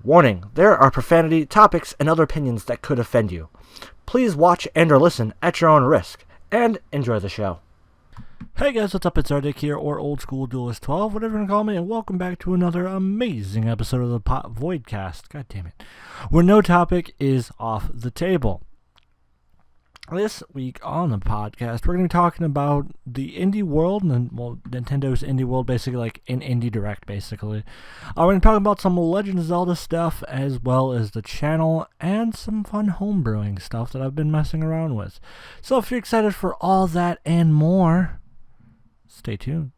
Warning, there are profanity, topics, and other opinions that could offend you. Please watch and or listen at your own risk, and enjoy the show. Hey guys, what's up? It's R-DiK here, or Old School Duelist 12, whatever you want to call me, and welcome back to another amazing episode of the Voidcast, god damn it, where no topic is off the table. This week on the podcast, we're going to be talking about the indie world, and Nintendo's indie world, basically like an indie direct, basically. We're going to talk about some Legend of Zelda stuff, as well as the channel, and some fun homebrewing stuff that I've been messing around with. So if you're excited for all that and more, stay tuned.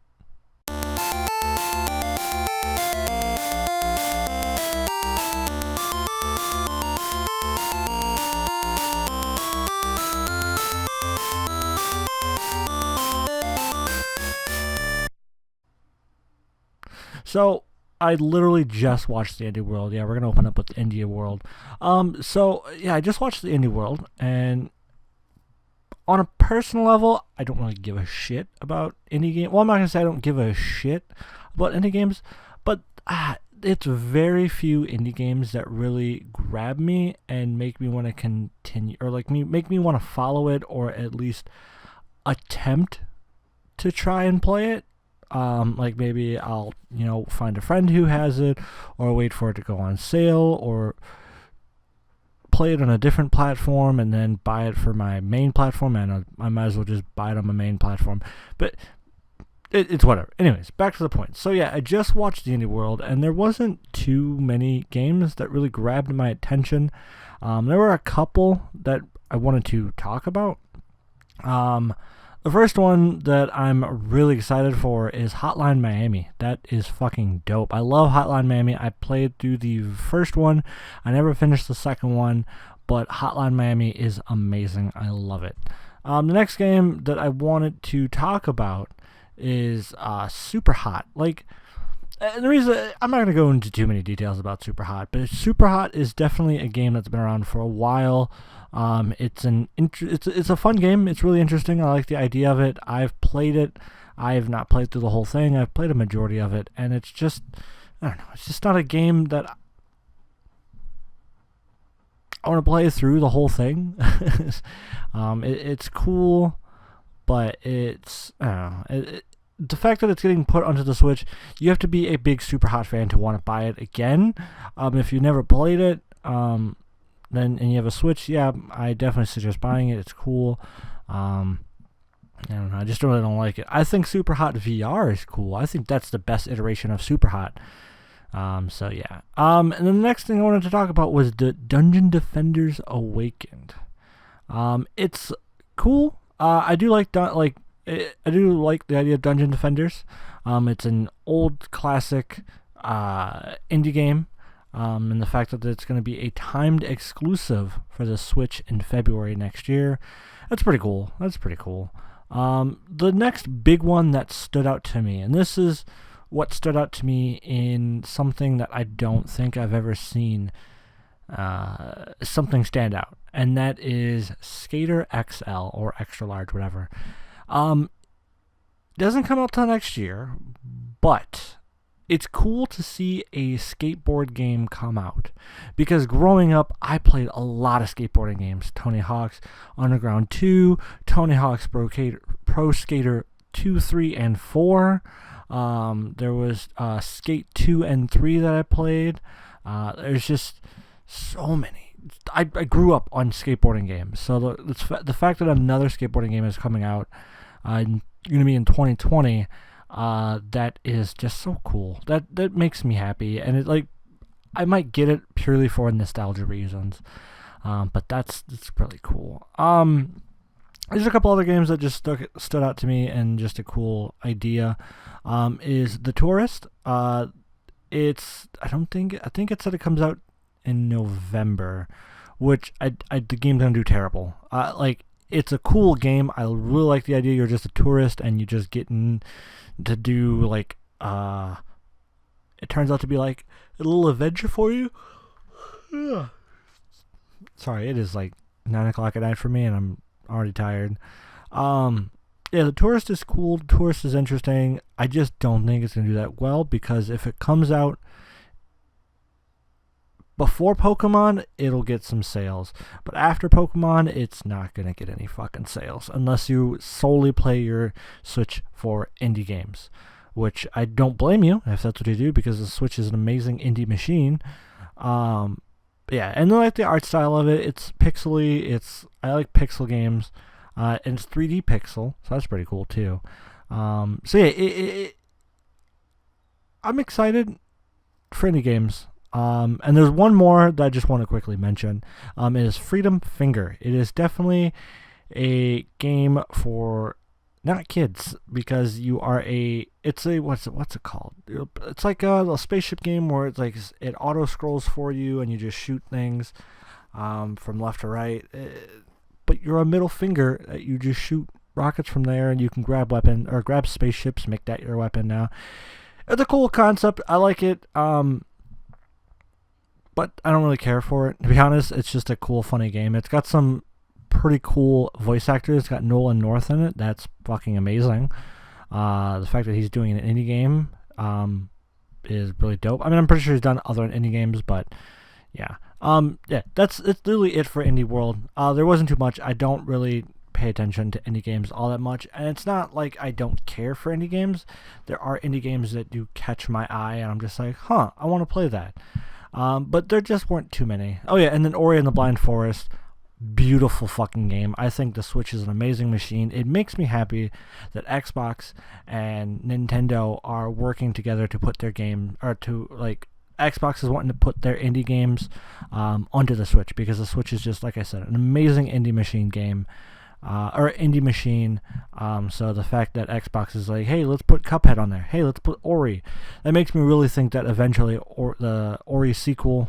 So, I literally just watched the Indie World. Yeah, we're going to open up with the Indie World. I just watched the Indie World, and on a personal level, I don't really give a shit about indie games. Well, I'm not going to say I don't give a shit about indie games, but it's very few indie games that really grab me and make me want to continue, or make me want to follow it, or at least attempt to try and play it. Maybe I'll, find a friend who has it, or wait for it to go on sale, or play it on a different platform and then buy it for my main platform, and I might as well just buy it on my main platform. But it's whatever. Anyways, back to the point. So yeah, I just watched the Indie World, and there wasn't too many games that really grabbed my attention. There were a couple that I wanted to talk about. The first one that I'm really excited for is Hotline Miami. That is fucking dope. I love Hotline Miami. I played through the first one. I never finished the second one, but Hotline Miami is amazing. I love it. The next game that I wanted to talk about is Super Hot. The reason I'm not going to go into too many details about Super Hot, but Super Hot is definitely a game that's been around for a while. It's a fun game. It's really interesting. I like the idea of it. I've played it. I have not played through the whole thing. I've played a majority of it, and it's just, I don't know. It's just not a game that I want to play through the whole thing. It's cool, but it's, I don't know. The fact that it's getting put onto the Switch, you have to be a big Super Hot fan to want to buy it again. If you never played it, and you have a Switch, yeah, I definitely suggest buying it. It's cool. I don't know. I just really don't like it. I think Super Hot VR is cool. I think that's the best iteration of Super Hot. So yeah. And the next thing I wanted to talk about was the Dungeon Defenders Awakened. It's cool. I do like the idea of Dungeon Defenders. It's an old classic indie game, and the fact that it's going to be a timed exclusive for the Switch in February next year, that's pretty cool. The next big one that stood out to me, and this is what stood out to me in something that I don't think I've ever seen something stand out, and that is Skater XL, or Extra Large, whatever. Doesn't come out till next year, but it's cool to see a skateboard game come out, because growing up, I played a lot of skateboarding games. Tony Hawk's Underground 2, Tony Hawk's Pro Skater 2, 3, and 4. There was Skate 2 and 3 that I played. There's just so many. I grew up on skateboarding games, so the fact that another skateboarding game is coming out going to be in 2020, that is just so cool. That makes me happy, and I might get it purely for nostalgia reasons, but that's really cool. There's a couple other games that just stood out to me, and just a cool idea. Is The Tourist. I think it said it comes out in November, which the game's gonna do terrible. It's a cool game. I really like the idea. You're just a tourist, and you just getting to do it turns out to be a little adventure for you. Sorry, it is 9 o'clock at night for me, and I'm already tired. The Tourist is cool. The Tourist is interesting. I just don't think it's gonna do that well, because if it comes out before Pokemon, it'll get some sales. But after Pokemon, it's not going to get any fucking sales unless you solely play your Switch for indie games, which I don't blame you if that's what you do, because the Switch is an amazing indie machine. Yeah, and I like the art style of it. It's pixely. I like pixel games, and it's 3D pixel, so that's pretty cool too. So yeah, I'm excited for indie games. And there's one more that I just want to quickly mention. It is Freedom Finger. It is definitely a game for not kids, because you are it's a what's it called? It's like a spaceship game where it's like it auto scrolls for you and you just shoot things from left to right. But you're a middle finger. You just shoot rockets from there, and you can grab spaceships, make that your weapon now. It's a cool concept. I like it. But I don't really care for it. To be honest, it's just a cool, funny game. It's got some pretty cool voice actors. It's got Nolan North in it. That's fucking amazing. The fact that he's doing an indie game is really dope. I mean, I'm pretty sure he's done other indie games, but yeah. Yeah, it's literally it for Indie World. There wasn't too much. I don't really pay attention to indie games all that much, and it's not like I don't care for indie games. There are indie games that do catch my eye, and I'm just like, I want to play that. But there just weren't too many. Oh yeah, and then Ori and the Blind Forest, beautiful fucking game. I think the Switch is an amazing machine. It makes me happy that Xbox and Nintendo are working together to put their game, or to like Xbox is wanting to put their indie games onto the Switch, because the Switch is just, like I said, an amazing indie machine game. Or indie machine. So the fact that Xbox is like, hey, let's put Cuphead on there. Hey, let's put Ori. That makes me really think that eventually the Ori sequel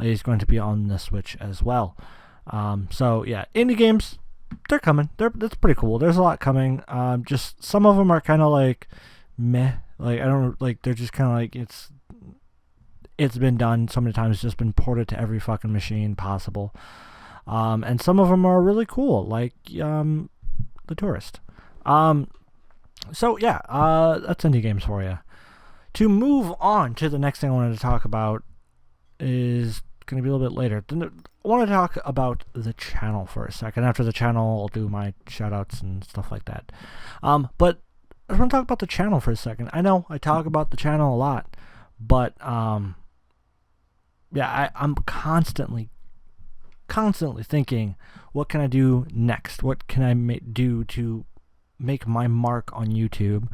is going to be on the Switch as well. So yeah, indie games, they're coming. That's pretty cool. There's a lot coming. Just some of them are kind of like meh. Like I don't like. They're just kind of like it's been done so many times. It's just been ported to every fucking machine possible. And some of them are really cool, like The Tourist. So yeah, that's indie games for you. To move on to the next thing I wanted to talk about is going to be a little bit later. I want to talk about the channel for a second. After the channel, I'll do my shoutouts and stuff like that. But I want to talk about the channel for a second. I know I talk about the channel a lot, but yeah, I'm constantly thinking, what can I do next? What can I do to make my mark on YouTube,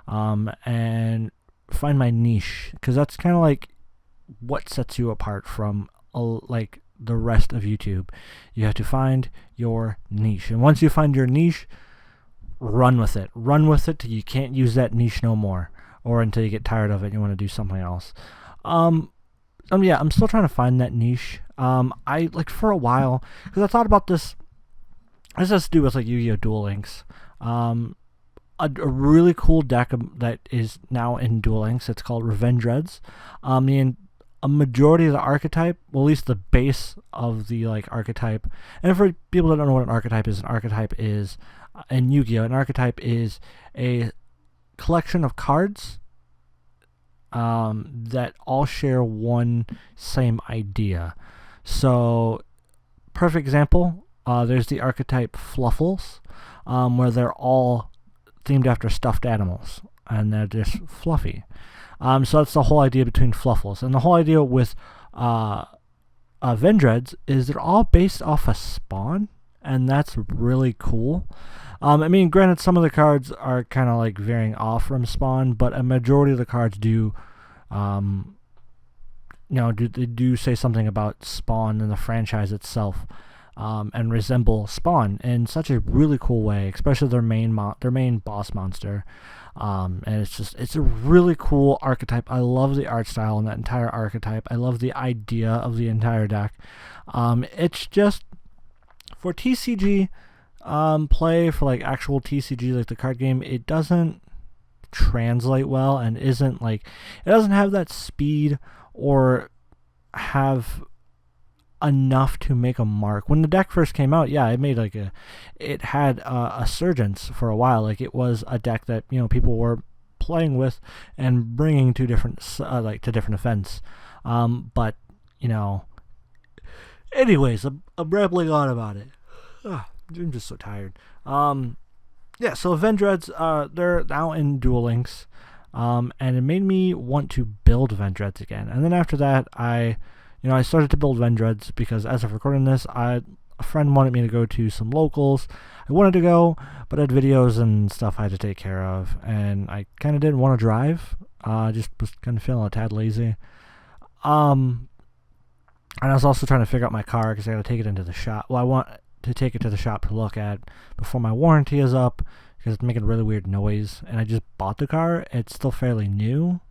and find my niche? Because that's kind of like what sets you apart from like the rest of YouTube. You have to find your niche, and once you find your niche, run with it. Run with it till you can't use that niche no more, or until you get tired of it and you want to do something else. Yeah, I'm still trying to find that niche. I like for a while, because I thought about this. This has to do with like Yu-Gi-Oh! Duel Links. A really cool deck that is now in Duel Links. It's called Revenge Reds. And a majority of the archetype, well, at least the base of the like archetype. And for people that don't know what an archetype is in Yu-Gi-Oh! An archetype is a collection of cards that all share one same idea. So, perfect example, there's the archetype Fluffles, where they're all themed after stuffed animals, and they're just fluffy. So that's the whole idea between Fluffles. And the whole idea with Vendreds is they're all based off a spawn, and that's really cool. I mean, granted, some of the cards are kind of like varying off from Spawn, but a majority of the cards do, they do say something about Spawn and the franchise itself, and resemble Spawn in such a really cool way, especially their main boss monster. And it's a really cool archetype. I love the art style in that entire archetype. I love the idea of the entire deck. It's just for TCG play, for like actual TCG, like the card game, it doesn't translate well, and it doesn't have that speed or have enough to make a mark. When the deck first came out, yeah, it had a surgence for a while. Like, it was a deck that people were playing with and bringing to different events. But you know. Anyways, I'm rambling on about it. I'm just so tired. Yeah, so Vendreads, they're now in Duel Links, and it made me want to build Vendreads again. And then after that, I started to build Vendreads because as of recording this, a friend wanted me to go to some locals. I wanted to go, but I had videos and stuff I had to take care of, and I kind of didn't want to drive. Just was kind of feeling a tad lazy. And I was also trying to figure out my car because I got to take it into the shop. Well, I want to take it to the shop to look at before my warranty is up because it's making a really weird noise. And I just bought the car. It's still fairly new.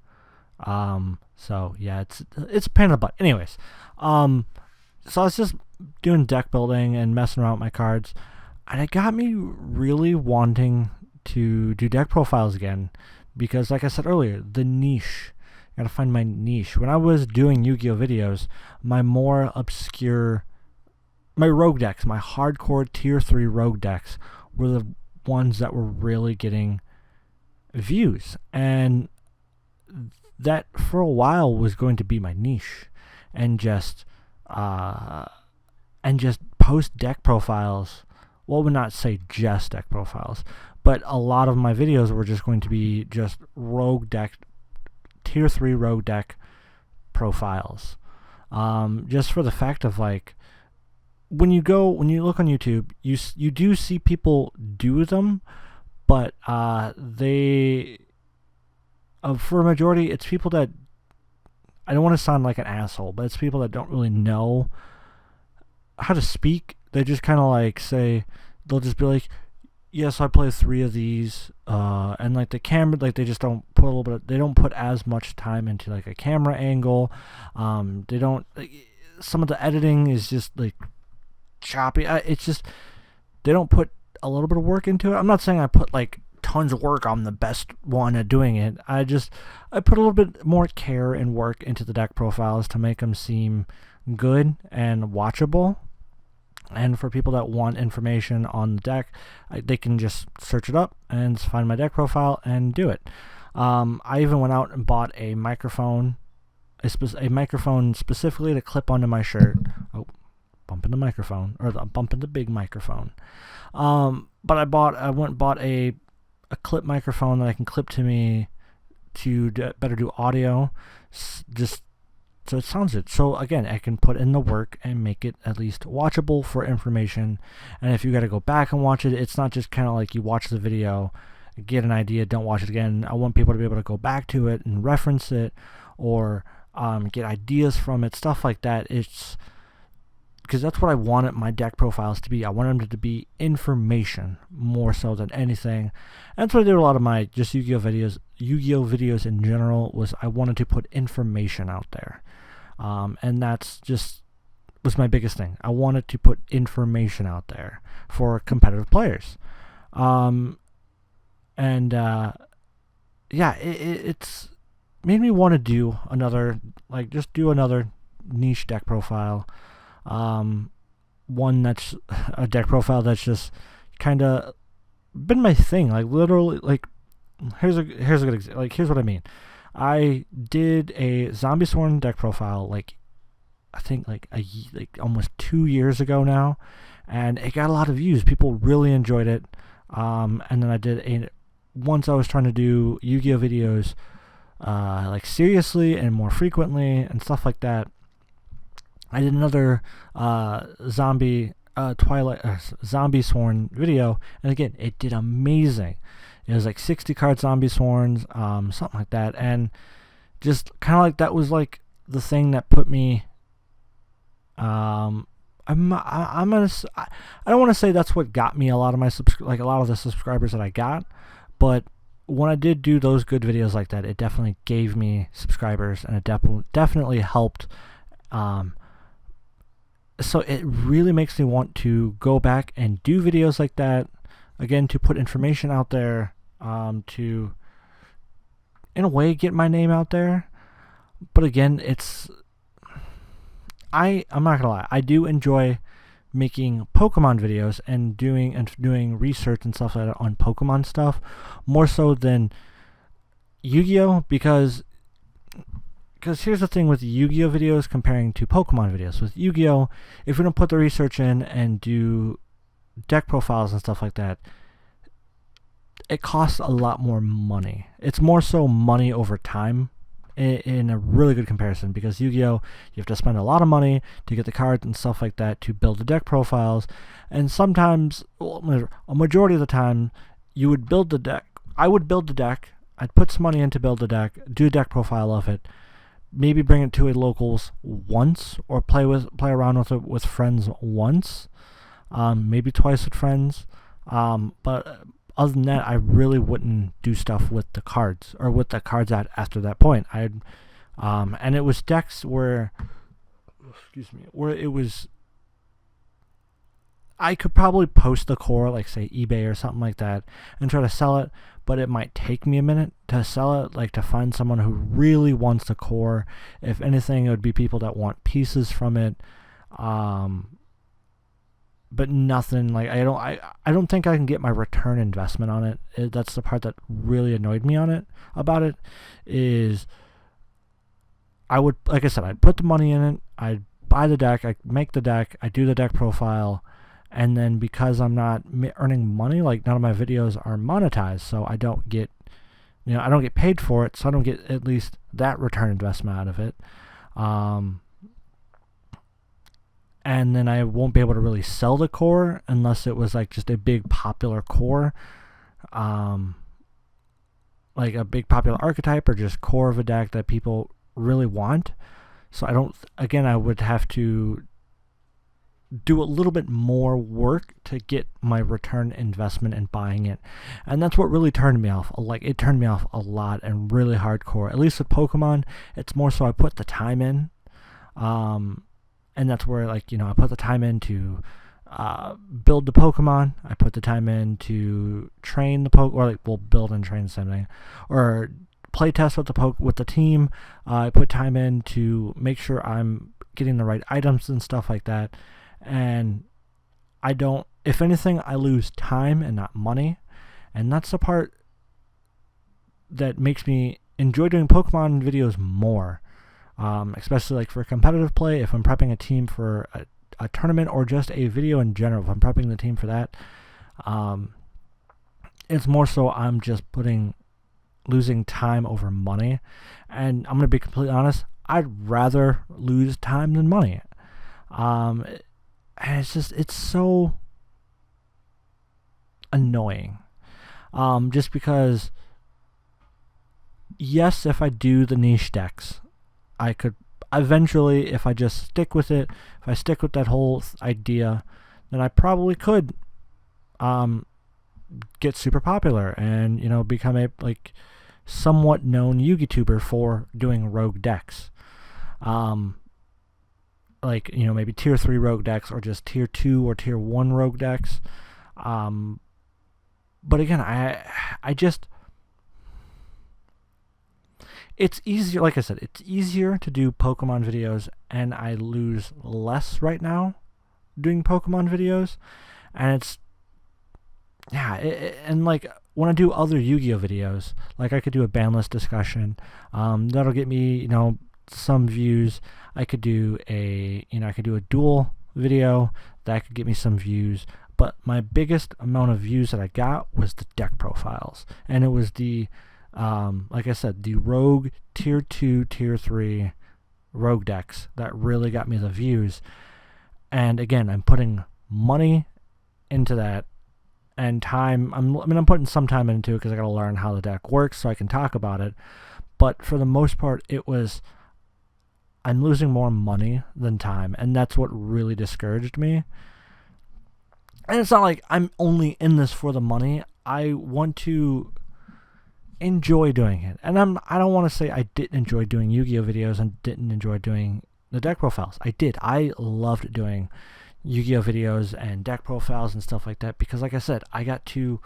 So yeah, it's a pain in the butt. Anyways, so I was just doing deck building and messing around with my cards, and it got me really wanting to do deck profiles again because, like I said earlier, the niche. Gotta find my niche. When I was doing Yu-Gi-Oh videos, my more obscure, my rogue decks, my hardcore tier 3 rogue decks were the ones that were really getting views, and that for a while was going to be my niche, and just post deck profiles. Well, I would not say just deck profiles, but a lot of my videos were just going to be just rogue deck, tier 3 rogue deck profiles. Just for the fact of, like, when you look on YouTube, you do see people do them, but they for a majority, it's people that, I don't want to sound like an asshole, but it's people that don't really know how to speak. They just kind of like say, they'll just be like, yes, I play 3 of these, and like the camera, like they just don't put a little bit. They don't put as much time into like a camera angle. They don't. Some of the editing is just like choppy. It's just they don't put a little bit of work into it. I'm not saying I put like tons of work. I'm the best one at doing it. I put a little bit more care and work into the deck profiles to make them seem good and watchable. And for people that want information on the deck, they can just search it up and find my deck profile and do it. I even went out and bought a microphone, a microphone specifically to clip onto my shirt. Oh, bumping the microphone, or bumping the big microphone. But I went and bought a clip microphone that I can clip to me to better do audio. Just so it sounds good. So again, I can put in the work and make it at least watchable for information. And if you got to go back and watch it, it's not just kind of like you watch the video, get an idea, don't watch it again. I want people to be able to go back to it and reference it, or get ideas from it, stuff like that. It's because that's what I wanted my deck profiles to be. I wanted them to be information more so than anything. And that's what I did a lot of my just Yu-Gi-Oh videos in general, was I wanted to put information out there. And that's just was my biggest thing. I wanted to put information out there for competitive players. It's made me want to do another, another niche deck profile. One that's a deck profile that's just kind of been my thing. Like literally, like here's a good example. Like here's what I mean. I did a Zombie Sworn deck profile I think almost 2 years ago now, and it got a lot of views. People really enjoyed it. And then I did once I was trying to do Yu-Gi-Oh videos seriously and more frequently and stuff like that. I did another Zombie Sworn video, and again, it did amazing. It was like 60 card Zombie Sworns, something like that, and just kind of like that was like the thing that put me. I don't want to say that's what got me a lot of my a lot of the subscribers that I got, but when I did do those good videos like that, it definitely gave me subscribers, and it definitely helped. So it really makes me want to go back and do videos like that again, to put information out there, to in a way get my name out there. But again, I'm not gonna lie, I do enjoy making Pokemon videos and doing research and stuff like that on Pokemon stuff more so than Yu-Gi-Oh, because because here's the thing with Yu-Gi-Oh videos comparing to Pokemon videos. With Yu-Gi-Oh, if you don't put the research in and do deck profiles and stuff like that, it costs a lot more money. It's more so money over time in a really good comparison, because Yu-Gi-Oh, you have to spend a lot of money to get the cards and stuff like that to build the deck profiles, and sometimes, well, a majority of the time, you would build the deck. I would build the deck, I'd put some money in to build the deck, do a deck profile of it, maybe bring it to a locals once, or play around with it with friends once, maybe twice with friends, but other than that, I really wouldn't do stuff with the cards, or with the cards after that point. And it was decks where, where it was, I could probably post the core, like say eBay or something like that, and try to sell it, but it might take me a minute to sell it, like to find someone who really wants the core. If anything, it would be people that want pieces from it. But nothing like, I don't think I can get my return investment on it. That's the part that really annoyed me about it, is I would, like I said, I'd put the money in it, I'd buy the deck, I'd make the deck, I'd do the deck profile, and then because I'm not earning money, like none of my videos are monetized, so I don't get, I don't get paid for it, so I don't get at least that return investment out of it. And then I won't be able to really sell the core unless it was like just a big popular core, like a big popular archetype, or just core of a deck that people really want. So I would have to do a little bit more work to get my return investment in buying it. And that's what really turned me off. Like, it turned me off a lot and really hardcore. At least with Pokemon, it's more so I put the time in. And that's where, like, I put the time in to build the Pokemon. I put the time in to train the Pokemon, or like, we'll build and train something, or play test with the team. I put time in to make sure I'm getting the right items and stuff like that. And if anything, I lose time and not money. And that's the part that makes me enjoy doing Pokemon videos more. Especially like for competitive play, if I'm prepping a team for a tournament, or just a video in general, if I'm prepping the team for that, it's more so I'm just losing time over money. And I'm going to be completely honest, I'd rather lose time than money. And it's so annoying. Just because, yes, if I do the niche decks, I could eventually, if I just stick with it, if I stick with that whole idea, then I probably could get super popular and, become a somewhat known YouTuber for doing rogue decks. Maybe tier 3 rogue decks, or just tier 2 or tier 1 rogue decks. But again, I just, it's easier, like I said, it's easier to do Pokemon videos, and I lose less right now doing Pokemon videos. And it's, and like, when I do other Yu-Gi-Oh videos, like I could do a ban list discussion, that'll get me, some views. I could do a duel video that could get me some views. But my biggest amount of views that I got was the deck profiles, and it was the like I said, the rogue tier 2, tier 3 rogue decks that really got me the views. And again, I'm putting money into that, and time. I'm putting some time into it because I got to learn how the deck works so I can talk about it. But for the most part, I'm losing more money than time, and that's what really discouraged me. And it's not like I'm only in this for the money. I want to enjoy doing it. And I don't want to say I didn't enjoy doing Yu-Gi-Oh videos and didn't enjoy doing the deck profiles. I did. I loved doing Yu-Gi-Oh videos and deck profiles and stuff like that, because like I said, I got to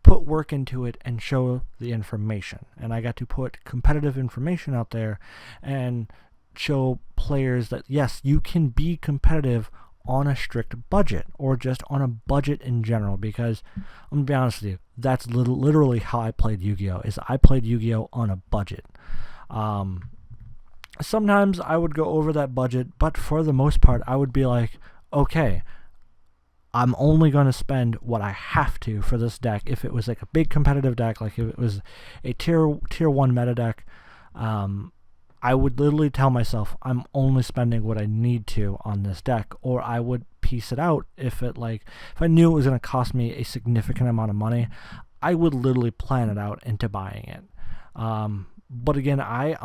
put work into it and show the information, and I got to put competitive information out there and show players that yes, you can be competitive on a strict budget, or just on a budget in general. Because I'm gonna be honest with you, that's literally how I played Yu-Gi-Oh! Is I played Yu-Gi-Oh! On a budget. Sometimes I would go over that budget, but for the most part, I would be like, okay, I'm only going to spend what I have to for this deck. If it was like a big competitive deck, like if it was a tier 1 meta deck, I would literally tell myself I'm only spending what I need to on this deck, or I would piece it out if I knew it was going to cost me a significant amount of money. I would literally plan it out into buying it. But again, I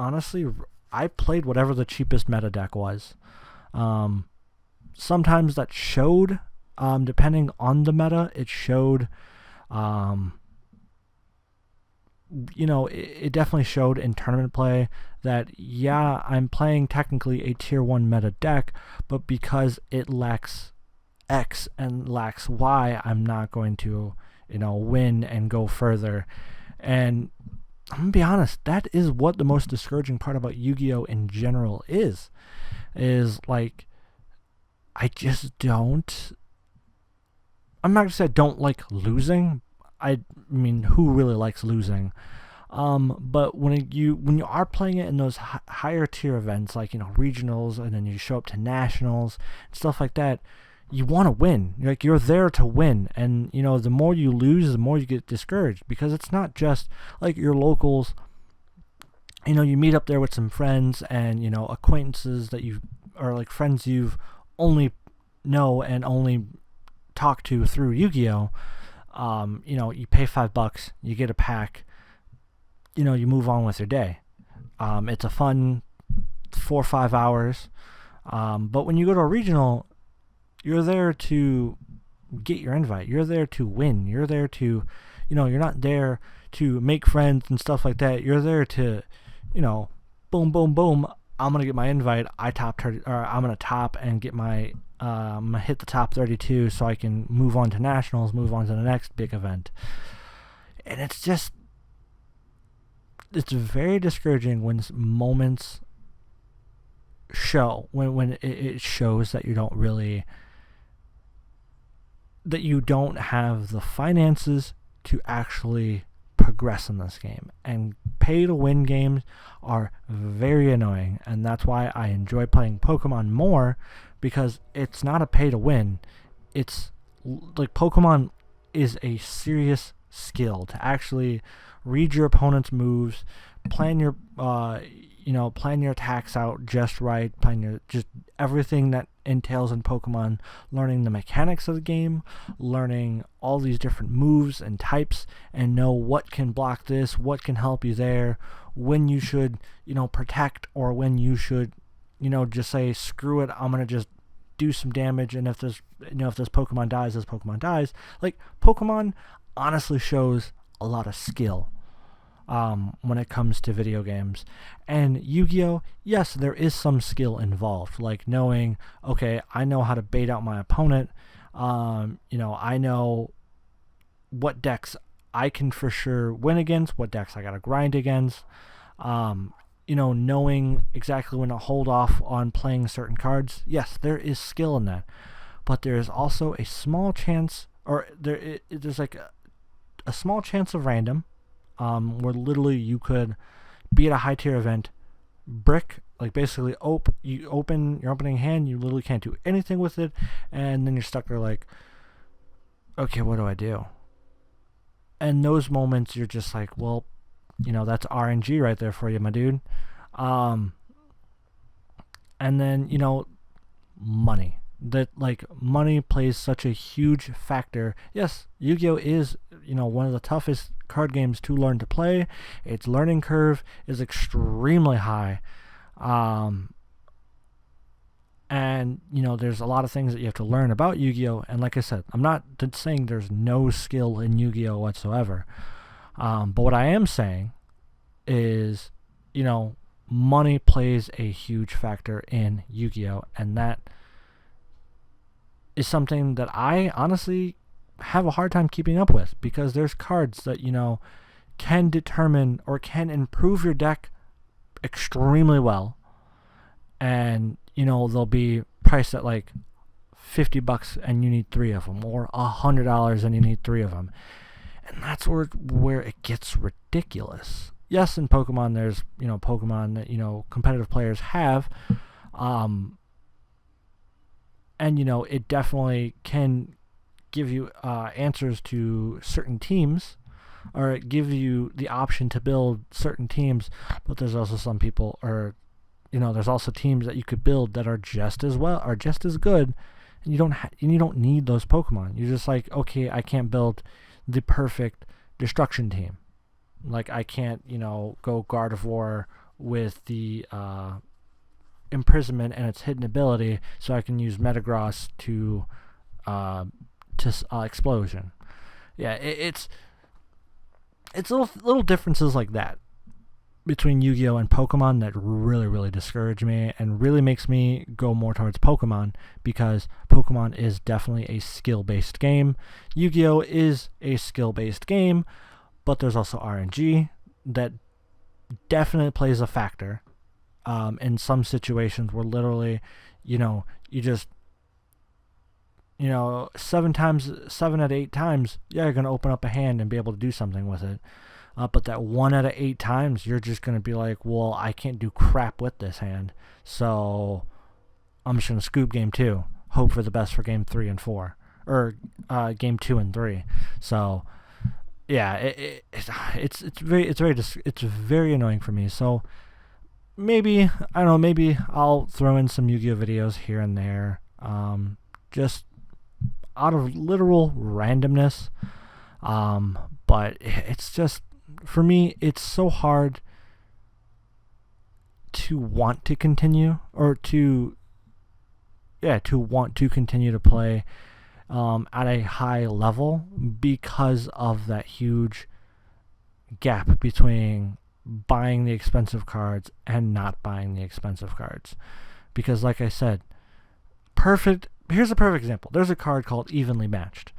played whatever the cheapest meta deck was. Sometimes that showed. Depending on the meta, it showed, it definitely showed in tournament play that, yeah, I'm playing technically a tier 1 meta deck, but because it lacks X and lacks Y, I'm not going to, win and go further. And I'm going to be honest, that is what the most discouraging part about Yu-Gi-Oh! In general is like, I just don't. I'm not going to say I don't like losing. I mean, who really likes losing? But when you are playing it in those higher tier events, like regionals, and then you show up to nationals and stuff like that, you want to win. You're there to win, and the more you lose, the more you get discouraged, because it's not just like your locals. You meet up there with some friends and acquaintances that or like friends you've only know and only talk to through Yu-Gi-Oh. You pay $5, you get a pack, you move on with your day. It's a fun 4 or 5 hours. But when you go to a regional, you're there to get your invite. You're there to win. You're there to, you're not there to make friends and stuff like that. You're there to, boom, boom, boom. I'm gonna get my invite. I'm gonna top and get my. I'm gonna hit the top 32 so I can move on to nationals, move on to the next big event. And it's very discouraging when moments show, when it shows that you don't have the finances to actually progress in this game. And pay to win games are very annoying, and that's why I enjoy playing Pokemon more, because it's not a pay to win. It's like Pokemon is a serious skill to actually read your opponent's moves, plan your attacks out just right, plan just everything that entails in Pokemon, learning the mechanics of the game, learning all these different moves and types, and know what can block this, what can help you there, when you should, protect, or when you should, just say, screw it, I'm going to just do some damage, and if this Pokemon dies, this Pokemon dies. Like, Pokemon honestly shows a lot of skill when it comes to video games. And Yu-Gi-Oh!, yes, there is some skill involved, like knowing, okay, I know how to bait out my opponent. I know what decks I can for sure win against, what decks I gotta grind against. Knowing exactly when to hold off on playing certain cards. Yes, there is skill in that, but there is also a small chance, or there's like a small chance of random, where literally you could be at a high tier event, brick, like basically you open your opening hand, you literally can't do anything with it, and then you're stuck there like, okay, what do I do? And those moments, you're just like, well, that's RNG right there for you, my dude. And then, money. Money plays such a huge factor. Yes, Yu-Gi-Oh! Is, one of the toughest card games to learn to play. Its learning curve is extremely high. And, there's a lot of things that you have to learn about Yu-Gi-Oh! And like I said, I'm not saying there's no skill in Yu-Gi-Oh! Whatsoever. But what I am saying is, money plays a huge factor in Yu-Gi-Oh! And that is something that I honestly have a hard time keeping up with, because there's cards that, can determine or can improve your deck extremely well. And, they'll be priced at like $50 and you need 3 of them, or $100 and you need 3 of them. And that's where it gets ridiculous. yes, in Pokemon there's Pokemon that competitive players have, and it definitely can give you answers to certain teams, or it gives you the option to build certain teams. But there's also some people, or there's also teams that you could build that are just as well, are just as good, and you don't need those Pokemon. You're just like, okay, I can't build the perfect destruction team. Like, I can't go Gardevoir with the imprisonment and its hidden ability, so I can use Metagross to explosion. Yeah, it's little differences like that between Yu-Gi-Oh and Pokemon that really, really discourage me and really makes me go more towards Pokemon, because Pokemon is definitely a skill-based game. Yu-Gi-Oh is a skill-based game, but there's also RNG that definitely plays a factor. In some situations where literally, you just, 7 out of 8 times, you're going to open up a hand and be able to do something with it. But that 1 out of 8 times, you're just going to be like, well, I can't do crap with this hand, so I'm just going to scoop game 2, hope for the best for game 3 and 4, or game 2 and 3. So yeah, it's very annoying for me. So maybe I'll throw in some Yu-Gi-Oh videos here and there, just out of literal randomness. But it's just, for me, it's so hard to want to continue, or to want to continue to play at a high level, because of that huge gap between buying the expensive cards and not buying the expensive cards. Because like I said, here's a perfect example. There's a card called Evenly Matched.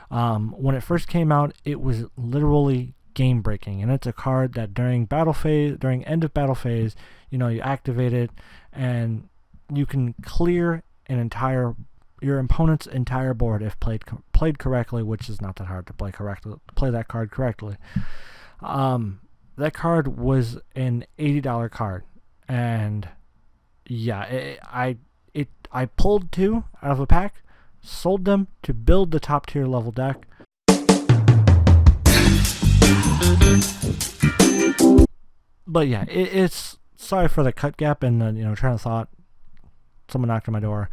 When it first came out, it was literally game breaking, and it's a card that during end of battle phase, you activate it and you can clear your opponent's entire board if played correctly, which is not that hard to play that card correctly. That card was an $80 card, and yeah, I pulled 2 out of a pack, sold them to build the top tier level deck. But yeah, it's sorry for the cut gap and the train of thought. Someone knocked on my door.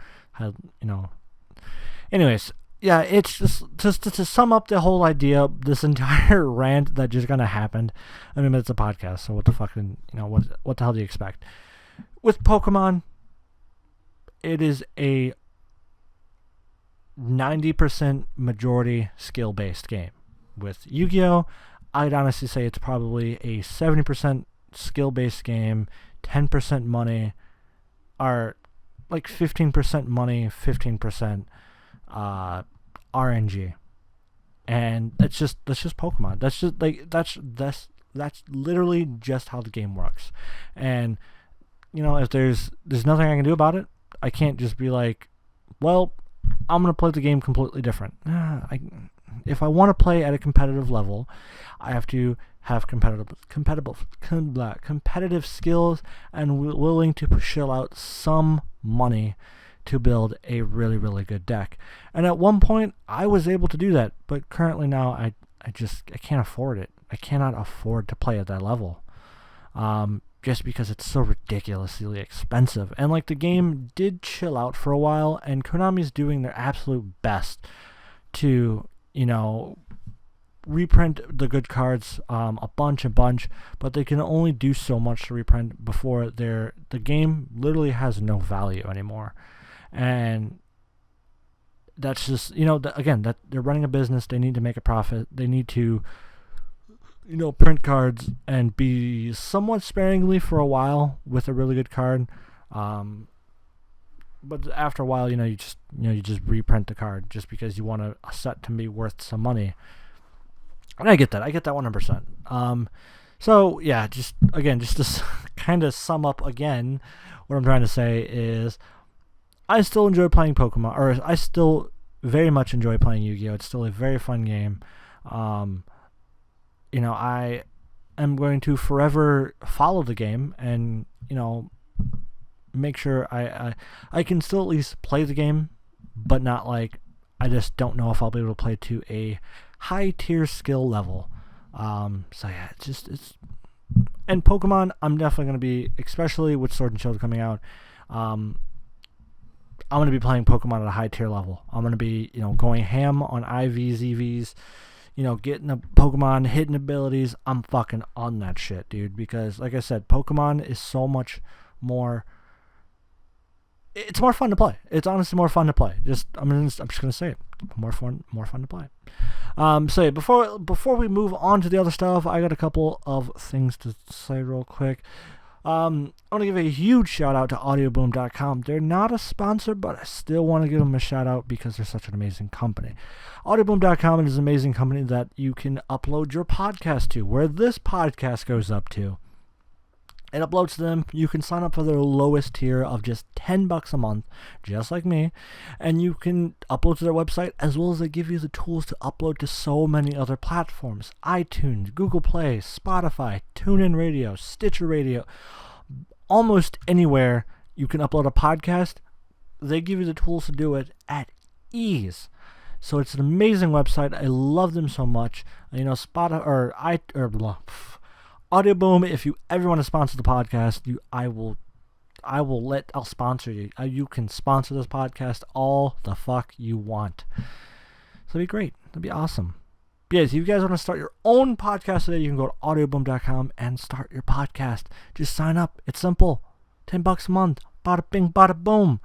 Anyways, yeah, it's just to sum up the whole idea, this entire rant that just kind of happened. I mean, it's a podcast, so what the fucking, what the hell do you expect? With Pokemon, it is a 90% majority skill-based game. With Yu-Gi-Oh, I'd honestly say it's probably a 70% skill-based game, 10% money, or like 15% money, 15% RNG, and that's just Pokemon. That's just like that's literally just how the game works. And if there's nothing I can do about it, I can't just be like, well, I'm gonna play the game completely different. If I want to play at a competitive level, I have to have competitive skills and willing to shell out some money to build a really, really good deck. And at one point, I was able to do that, but currently now I can't afford it. I cannot afford to play at that level, just because it's so ridiculously expensive. And like, the game did chill out for a while, and Konami's doing their absolute best to reprint the good cards a bunch, but they can only do so much to reprint before the game literally has no value anymore. And that's just, again, that they're running a business. They need to make a profit. They need to, print cards and be somewhat sparingly for a while with a really good card. But after a while, you just reprint the card just because you want a set to be worth some money. And I get that 100%. So yeah, just to kind of sum up again, what I'm trying to say is, I still enjoy playing Pokemon, or I still very much enjoy playing Yu-Gi-Oh! It's still a very fun game. I am going to forever follow the game and, make sure I can still at least play the game, but not like, I just don't know if I'll be able to play to a high tier skill level. So yeah, it's and Pokemon, I'm definitely going to be, especially with Sword and Shield coming out, I'm going to be playing Pokemon at a high tier level. I'm going to be, going ham on IVs, EVs, getting a Pokemon, hitting abilities. I'm fucking on that shit, dude, because like I said, Pokemon is so much more, it's more fun to play. It's honestly more fun to play. I'm just gonna say it. More fun to play. So yeah, before we move on to the other stuff, I got a couple of things to say real quick. I want to give a huge shout out to audioboom.com. They're not a sponsor, but I still want to give them a shout out because they're such an amazing company. Audioboom.com is an amazing company that you can upload your podcast to, where this podcast goes up to. It uploads to them. You can sign up for their lowest tier of just $10 a month, just like me, and you can upload to their website, as well as they give you the tools to upload to so many other platforms: iTunes, Google Play, Spotify, TuneIn Radio, Stitcher Radio. Almost anywhere you can upload a podcast, they give you the tools to do it at ease. So it's an amazing website. I love them so much. Audioboom, if you ever want to sponsor the podcast, I'll sponsor you. You can sponsor this podcast all the fuck you want. So that'd be great. That'd be awesome. But yeah, if you guys want to start your own podcast today, you can go to audioboom.com and start your podcast. Just sign up. It's simple. $10 a month. Bada bing, bada boom.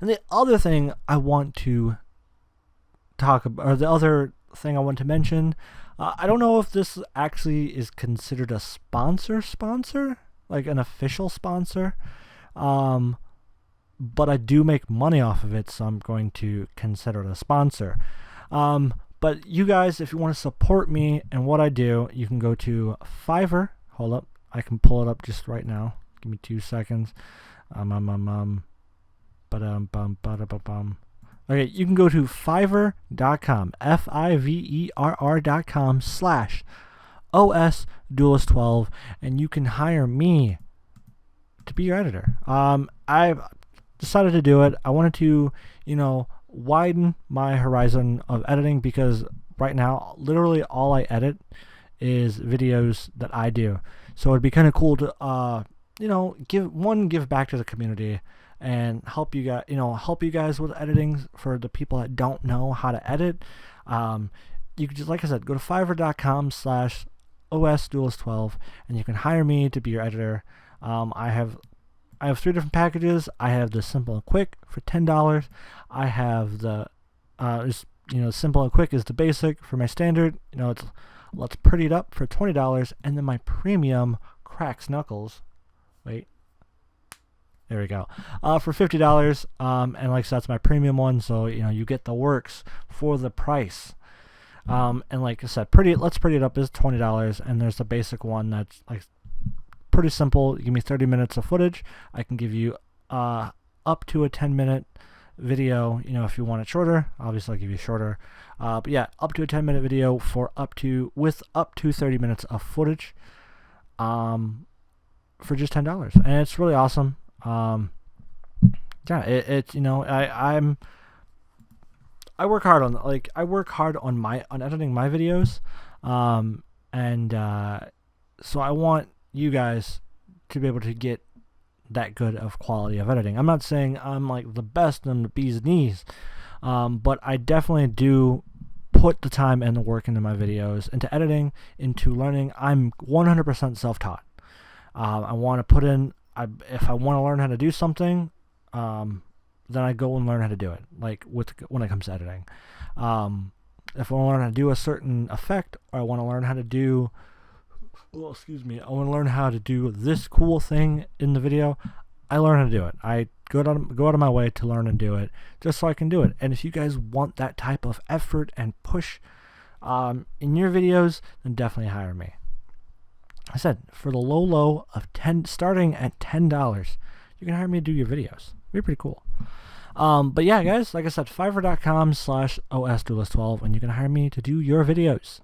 And the other thing I want to talk about, or the other thing I want to mention, I don't know if this actually is considered a sponsor, like an official sponsor, but I do make money off of it, so I'm going to consider it a sponsor. But you guys, if you want to support me and what I do, you can go to Fiverr. Hold up, I can pull it up just right now. Give me 2 seconds. Okay, you can go to fiverr.com, fiverr.com/OSDuelist12, and you can hire me to be your editor. I've decided to do it. I wanted to, widen my horizon of editing, because right now, literally all I edit is videos that I do. So it'd be kind of cool to, give back to the community and help you guys with editing for the people that don't know how to edit. You can just, like I said, go to fiverr.com/OSDuelist12, and you can hire me to be your editor. I have 3 different packages. I have the Simple and Quick for $10. I have the Simple and Quick is the basic for my standard. It's Let's Pretty It Up for $20, and then my premium Cracks Knuckles. Wait. There we go. For $50. And like I said, that's my premium one, so you get the works for the price. And like I said, Let's Pretty It Up is $20, and there's the basic one that's like pretty simple. You give me 30 minutes of footage. I can give you up to a 10-minute video. If you want it shorter, obviously I'll give you shorter. But yeah, up to a 10-minute video with up to 30 minutes of footage. For just $10, and it's really awesome. I work hard on editing my videos, so I want you guys to be able to get that good of quality of editing. I'm not saying I'm like the best and the bee's knees, but I definitely do put the time and the work into my videos, into editing, into learning. I'm 100% self-taught. I want to put in, if I want to learn how to do something, then I go and learn how to do it, like when it comes to editing. If I want to learn how to do a certain effect, or I want to learn how to do, I want to learn how to do this cool thing in the video, I learn how to do it. I go out of my way to learn and do it, just so I can do it. And if you guys want that type of effort and push in your videos, then definitely hire me. I said, for the low of starting at $10, you can hire me to do your videos. It'd be pretty cool. But yeah, guys, like I said, fiverr.com/OSDuelist12, and you can hire me to do your videos.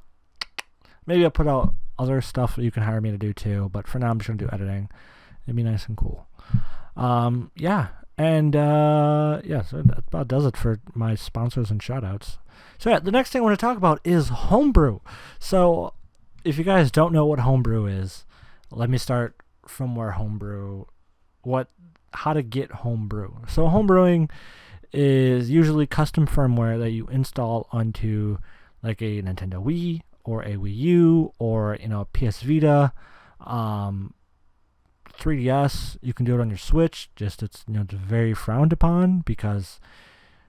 Maybe I'll put out other stuff that you can hire me to do too, but for now I'm just going to do editing. It'd be nice and cool. Yeah. And, so that about does it for my sponsors and shoutouts. So yeah, the next thing I want to talk about is homebrew. So if you guys don't know what homebrew is, let me start from where homebrew, how to get homebrew. So homebrewing is usually custom firmware that you install onto like a Nintendo Wii or a Wii U or a PS Vita, 3DS. You can do it on your Switch. Just it's very frowned upon because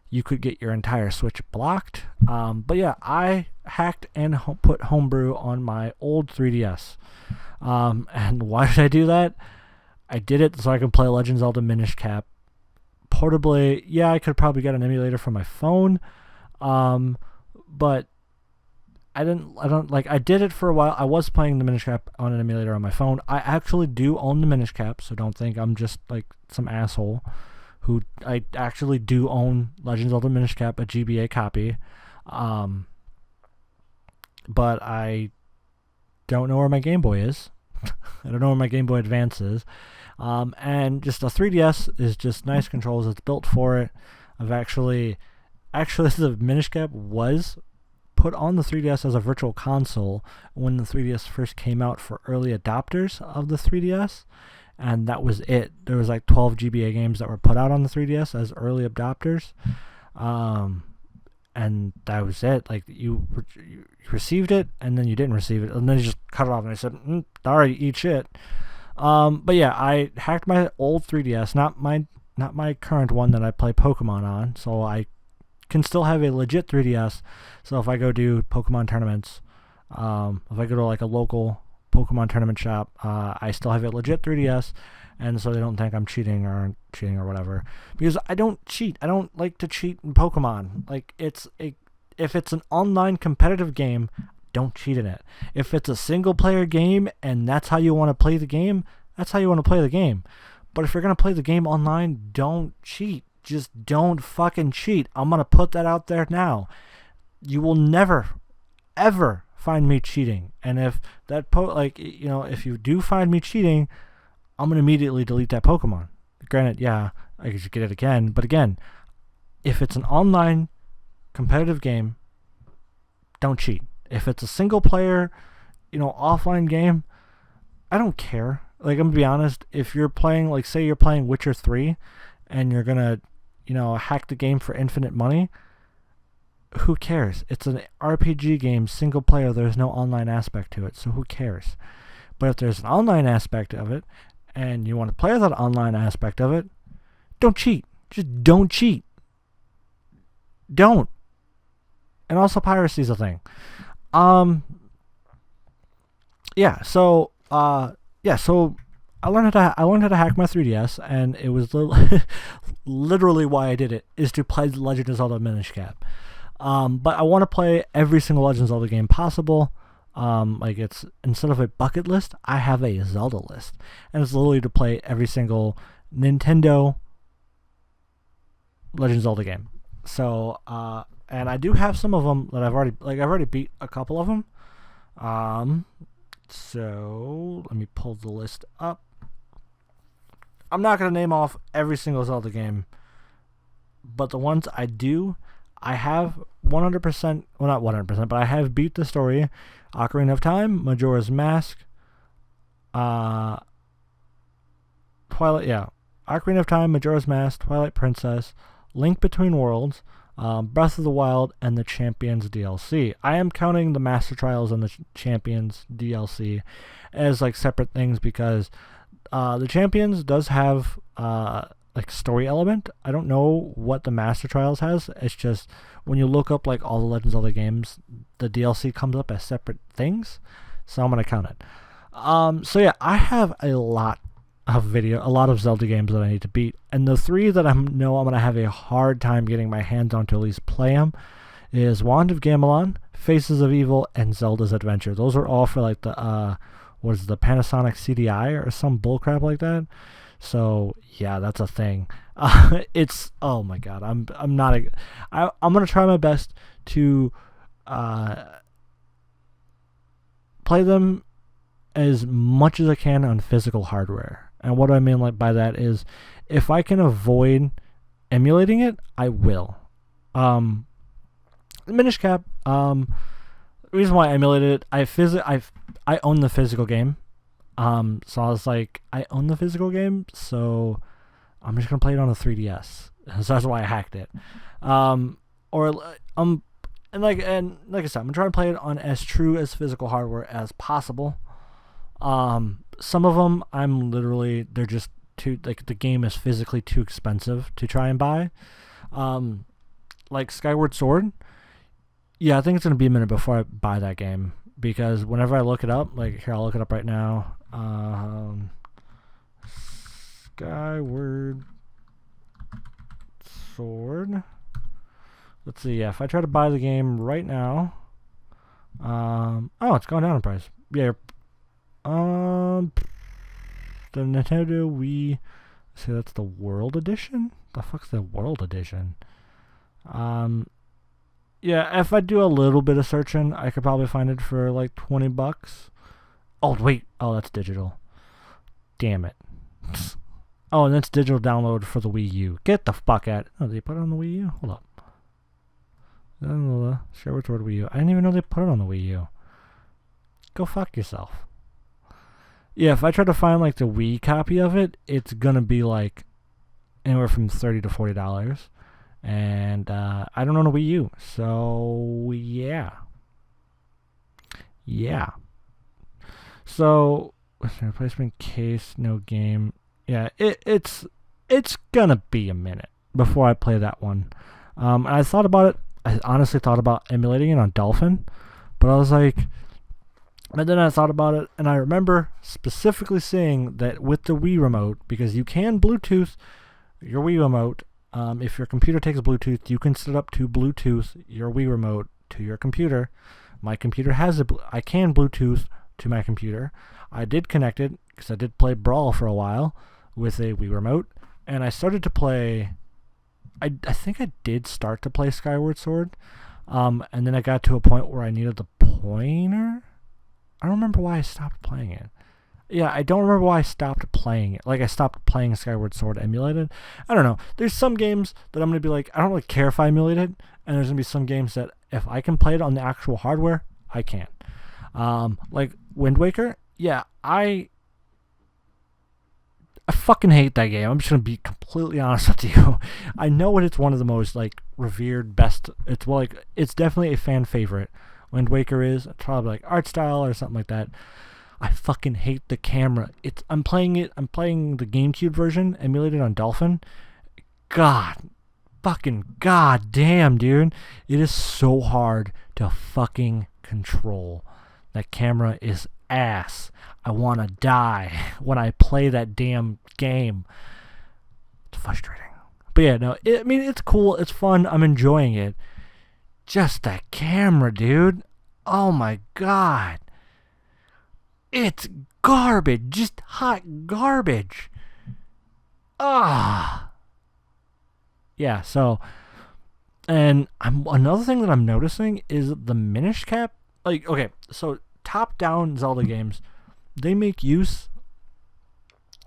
you could get your entire Switch blocked. But yeah, I hacked and put homebrew on my old 3DS. And why did I do that? I did it so I can play Legend of Zelda Minish Cap portably. Yeah, I could probably get an emulator for my phone, but I did it for a while. I was playing the Minish Cap on an emulator on my phone. I actually do own the Minish Cap, so don't think I'm just like some asshole. I actually do own Legend of Zelda Minish Cap, a GBA copy, but I don't know where my Game Boy is. I don't know where my Game Boy Advance is. And just a 3DS is just nice controls. It's built for it. I've actually the Minish Cap was put on the 3DS as a virtual console when the 3DS first came out for early adopters of the 3DS, and that was it. There was like 12 GBA games that were put out on the 3DS as early adopters, and that was it. Like you received it, and then you didn't receive it, and then you just cut it off. And I said, "All right, eat shit." But yeah, I hacked my old 3DS, not my current one that I play Pokemon on, so I can still have a legit 3DS. So if I go do Pokemon tournaments, if I go to like a local Pokemon tournament shop, I still have a legit 3DS, and so they don't think I'm cheating or whatever. Because I don't cheat. I don't like to cheat in Pokemon. Like if it's an online competitive game, don't cheat in it. If it's a single player game and that's how you want to play the game, that's how you want to play the game. But if you're going to play the game online, don't cheat. Just don't fucking cheat. I'm going to put that out there now. You will never, ever find me cheating. And if that if you do find me cheating, I'm going to immediately delete that Pokemon. Granted, yeah, I could just get it again. But again, if it's an online competitive game, don't cheat. If it's a single player, offline game, I don't care. Like, I'm going to be honest, if you're playing, like, say you're playing Witcher 3 and you're going to, hack the game for infinite money, who cares? It's an RPG game, single player. There's no online aspect to it, so who cares? But if there's an online aspect of it and you want to play that online aspect of it, don't cheat. Just don't cheat. Don't. And also piracy is a thing. So I learned how to hack my 3DS, and it was literally why I did it is to play the Legend of Zelda Minish Cap. But I want to play every single Legend of Zelda game possible. Like, it's instead of a bucket list, I have a Zelda list, and it's literally to play every single Nintendo Legend of Zelda game. So and I do have some of them that I've already beat a couple of them. So let me pull the list up. I'm not going to name off every single Zelda game, but the ones I do, I have 100%, well, not 100%, but I have beat the story. Ocarina of Time, Majora's Mask, Ocarina of Time, Majora's Mask, Twilight Princess, Link Between Worlds, Breath of the Wild, and the Champions DLC. I am counting the Master Trials and the Champions DLC as like separate things because the Champions does have like story element. I don't know what the Master Trials has. It's just when you look up like all the Legend of Zelda games, the DLC comes up as separate things. So I'm gonna count it. So yeah, I have a lot of Zelda games that I need to beat, and the three that I know I'm gonna have a hard time getting my hands on to at least play them is Wand of Gamelon, Faces of Evil, and Zelda's Adventure. Those are all for like the the Panasonic CDI or some bullcrap like that. So yeah, that's a thing. It's, oh my god, I'm gonna try my best to play them as much as I can on physical hardware. And what I mean by that is, if I can avoid emulating it, I will. The Minish Cap, the reason why I emulated it, I own the physical game. So I was like, I own the physical game, so I'm just gonna play it on a 3DS. So that's why I hacked it. And like I said, I'm trying to play it on as true as physical hardware as possible. Some of them they're just too, like, the game is physically too expensive to try and buy. Like Skyward Sword. Yeah, I think it's gonna be a minute before I buy that game, because whenever I look it up, like, here, I'll look it up right now. Skyward Sword. Let's see. Yeah, if I try to buy the game right now, oh, it's gone down in price. Yeah. The Nintendo Wii. See, that's the World Edition. The fuck's the World Edition? Yeah, if I do a little bit of searching, I could probably find it for like $20. Oh wait, that's digital. Damn it. Oh, and that's digital download for the Wii U. Get the fuck out. Oh, they put it on the Wii U? Hold up. Skyward Sword Wii U. I didn't even know they put it on the Wii U. Go fuck yourself. Yeah, if I try to find like the Wii copy of it, it's gonna be like anywhere from $30 to $40. And I don't own a Wii U, so yeah. Yeah. So, replacement case, no game. Yeah, it's gonna be a minute before I play that one. And I thought about it. I honestly thought about emulating it on Dolphin, but I was like, and then I thought about it, and I remember specifically saying that with the Wii remote, because you can Bluetooth your Wii remote. If your computer takes Bluetooth, you can set up to Bluetooth your Wii remote to your computer. My computer has I can Bluetooth to my computer. I did connect it because I did play Brawl for a while with a Wii remote, and I started to play. I think I did start to play Skyward Sword, and then I got to a point where I needed the pointer. I don't remember why I stopped playing it. Yeah, I don't remember why I stopped playing it. Like, I stopped playing Skyward Sword emulated. I don't know. There's some games that I'm going to be like, I don't really care if I emulate it. And there's going to be some games that if I can play it on the actual hardware, I can. Like Wind Waker. Yeah, I fucking hate that game. I'm just going to be completely honest with you. I know it's one of the most, like, revered, best. It's definitely a fan favorite. Wind Waker is. It's probably like art style or something like that. I fucking hate the camera. I'm playing the GameCube version emulated on Dolphin. Fucking goddamn, dude. It is so hard to fucking control. That camera is ass. I want to die when I play that damn game. It's frustrating. But yeah, no, it's cool. It's fun. I'm enjoying it. Just that camera, dude. Oh my god. It's garbage. Just hot garbage. Yeah, so, and another thing that I'm noticing is the Minish Cap. Like, okay, so top-down Zelda games, they make use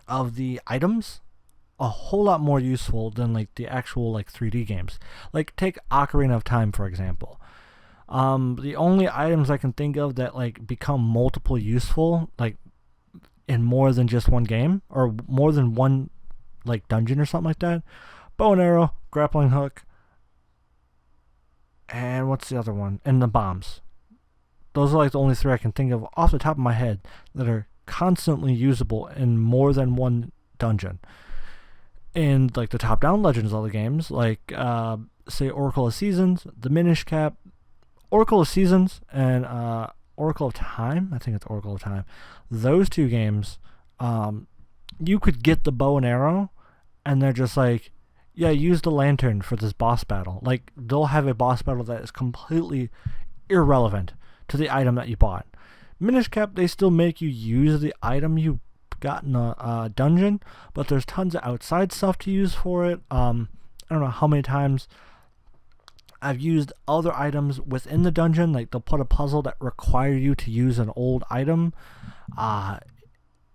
of the items a whole lot more useful than, like, the actual, like, 3D games. Like, take Ocarina of Time, for example. The only items I can think of that, like, become multiple useful, like, in more than just one game, or more than one, like, dungeon or something like that. Bow and arrow, grappling hook, and what's the other one? And the bombs. Those are, like, the only three I can think of off the top of my head that are constantly usable in more than one dungeon. In, like, the top-down Legend of Zelda games, like, say, Oracle of Seasons, the Minish Cap, Oracle of Seasons, and Oracle of Time. I think it's Oracle of Time. Those two games, you could get the bow and arrow, and they're just like, yeah, use the lantern for this boss battle. Like, they'll have a boss battle that is completely irrelevant to the item that you bought. Minish Cap, they still make you use the item you got in a dungeon, but there's tons of outside stuff to use for it. I don't know how many times I've used other items within the dungeon, like they'll put a puzzle that require you to use an old item.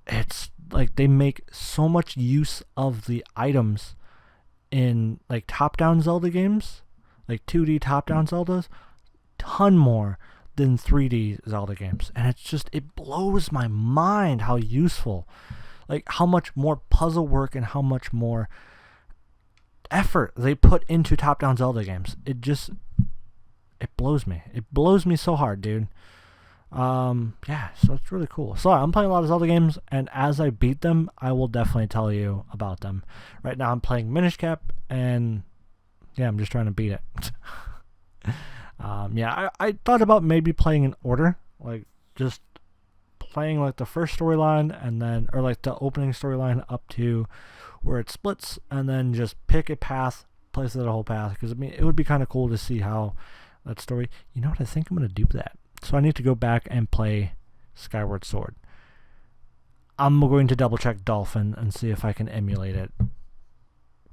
It's like they make so much use of the items in like top-down Zelda games, like 2D top-down Zeldas, ton more than 3D Zelda games. And it blows my mind how useful, like how much more puzzle work and how much more effort they put into top-down Zelda games. It blows me. It blows me so hard, dude. Yeah, so it's really cool. So I'm playing a lot of Zelda games, and as I beat them, I will definitely tell you about them. Right now I'm playing Minish Cap, and yeah, I'm just trying to beat it. Yeah, I thought about maybe playing in order, like just playing like the first storyline and then, or like the opening storyline up to where it splits, and then just pick a path, play through the whole path, because I mean, it would be kind of cool to see how that story. You know what? I think I'm gonna do that. So I need to go back and play Skyward Sword. I'm going to double check Dolphin and see if I can emulate it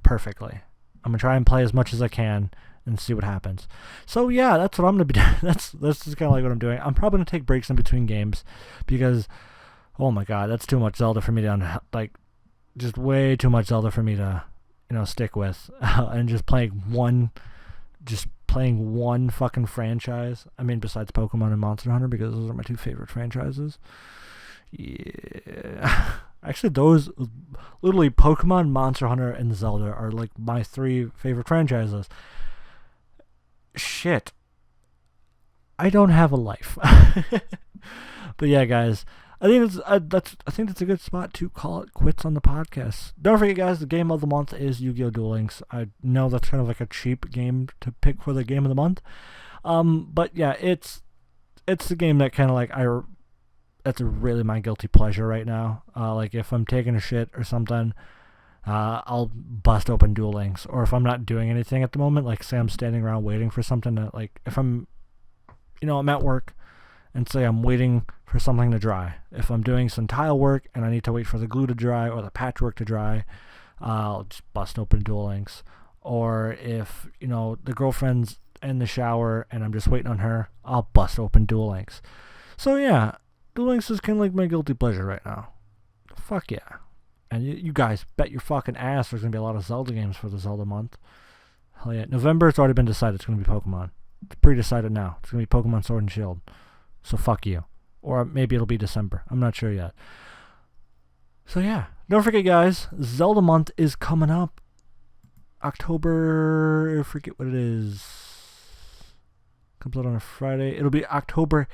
perfectly. I'm gonna try and play as much as I can and see what happens. So yeah, that's what I'm gonna be doing. That's just kind of like what I'm doing. I'm probably gonna take breaks in between games because, oh my god, that's too much Zelda for me to like, just way too much Zelda for me to, stick with, and just playing one fucking franchise. I mean, besides Pokemon and Monster Hunter, because those are my two favorite franchises. Yeah. Actually, those, literally, Pokemon, Monster Hunter, and Zelda are like my three favorite franchises. Shit. I don't have a life. But yeah, guys, I think that's a good spot to call it quits on the podcast. Don't forget, guys, the game of the month is Yu-Gi-Oh! Duel Links. I know that's kind of like a cheap game to pick for the game of the month. But yeah, it's the game that kind of like that's really my guilty pleasure right now. Like if I'm taking a shit or something, I'll bust open Duel Links. Or if I'm not doing anything at the moment, like say I'm standing around waiting for something to, like if I'm at work and say I'm waiting for something to dry. If I'm doing some tile work and I need to wait for the glue to dry or the patchwork to dry, I'll just bust open Duel Links. Or if, the girlfriend's in the shower and I'm just waiting on her, I'll bust open Duel Links. So yeah, Duel Links is kind of like my guilty pleasure right now. Fuck yeah. And you guys bet your fucking ass there's going to be a lot of Zelda games for the Zelda month. Hell yeah. November, it's already been decided it's going to be Pokemon. It's pre-decided now. It's going to be Pokemon Sword and Shield. So fuck you. Or maybe it'll be December. I'm not sure yet. So yeah. Don't forget, guys, Zelda month is coming up. October, I forget what it is. Comes out on a Friday. It'll be October,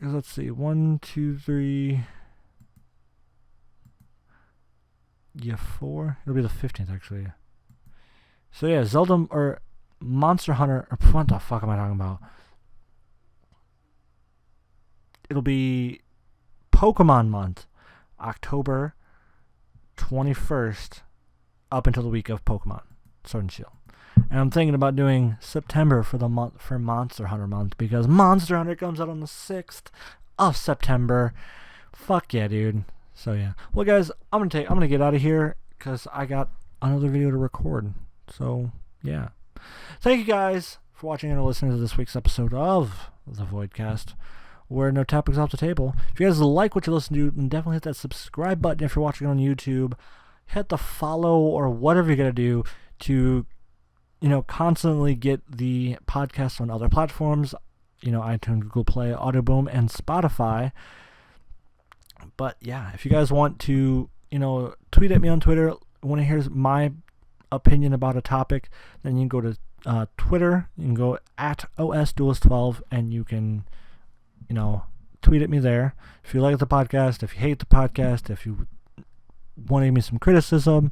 let's see, 1, 2, 3, yeah, 4. It'll be the 15th, actually. So yeah, Zelda, or Monster Hunter, or what the fuck am I talking about? It'll be Pokemon month, October 21st, up until the week of Pokemon Sword and Shield. And I'm thinking about doing September for Monster Hunter month, because Monster Hunter comes out on the 6th of September. Fuck yeah, dude. So yeah. Well, guys, I'm gonna get out of here because I got another video to record. So yeah. Thank you guys for watching and listening to this week's episode of the Voidcast, where no topics off the table. If you guys like what you listen to, then definitely hit that subscribe button if you're watching on YouTube. Hit the follow or whatever you're gonna do to, constantly get the podcast on other platforms, iTunes, Google Play, Audioboom, and Spotify. But yeah, if you guys want to, tweet at me on Twitter, want to hear my opinion about a topic, then you can go to Twitter. You can go at OSDuelist12, and you can, tweet at me there. If you like the podcast, if you hate the podcast, if you want to give me some criticism,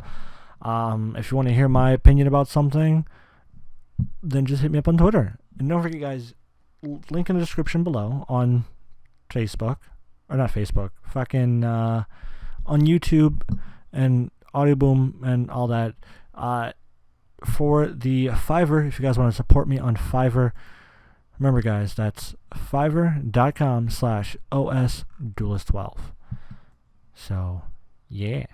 if you want to hear my opinion about something, then just hit me up on Twitter. And don't forget, guys, link in the description below on Facebook, or not Facebook, fucking on YouTube and Audioboom and all that, for the Fiverr. If you guys want to support me on Fiverr, remember, guys, that's fiverr.com/OSDuelist12. So yeah,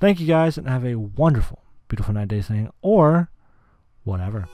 thank you guys, and have a wonderful, beautiful night, day, thing, or whatever.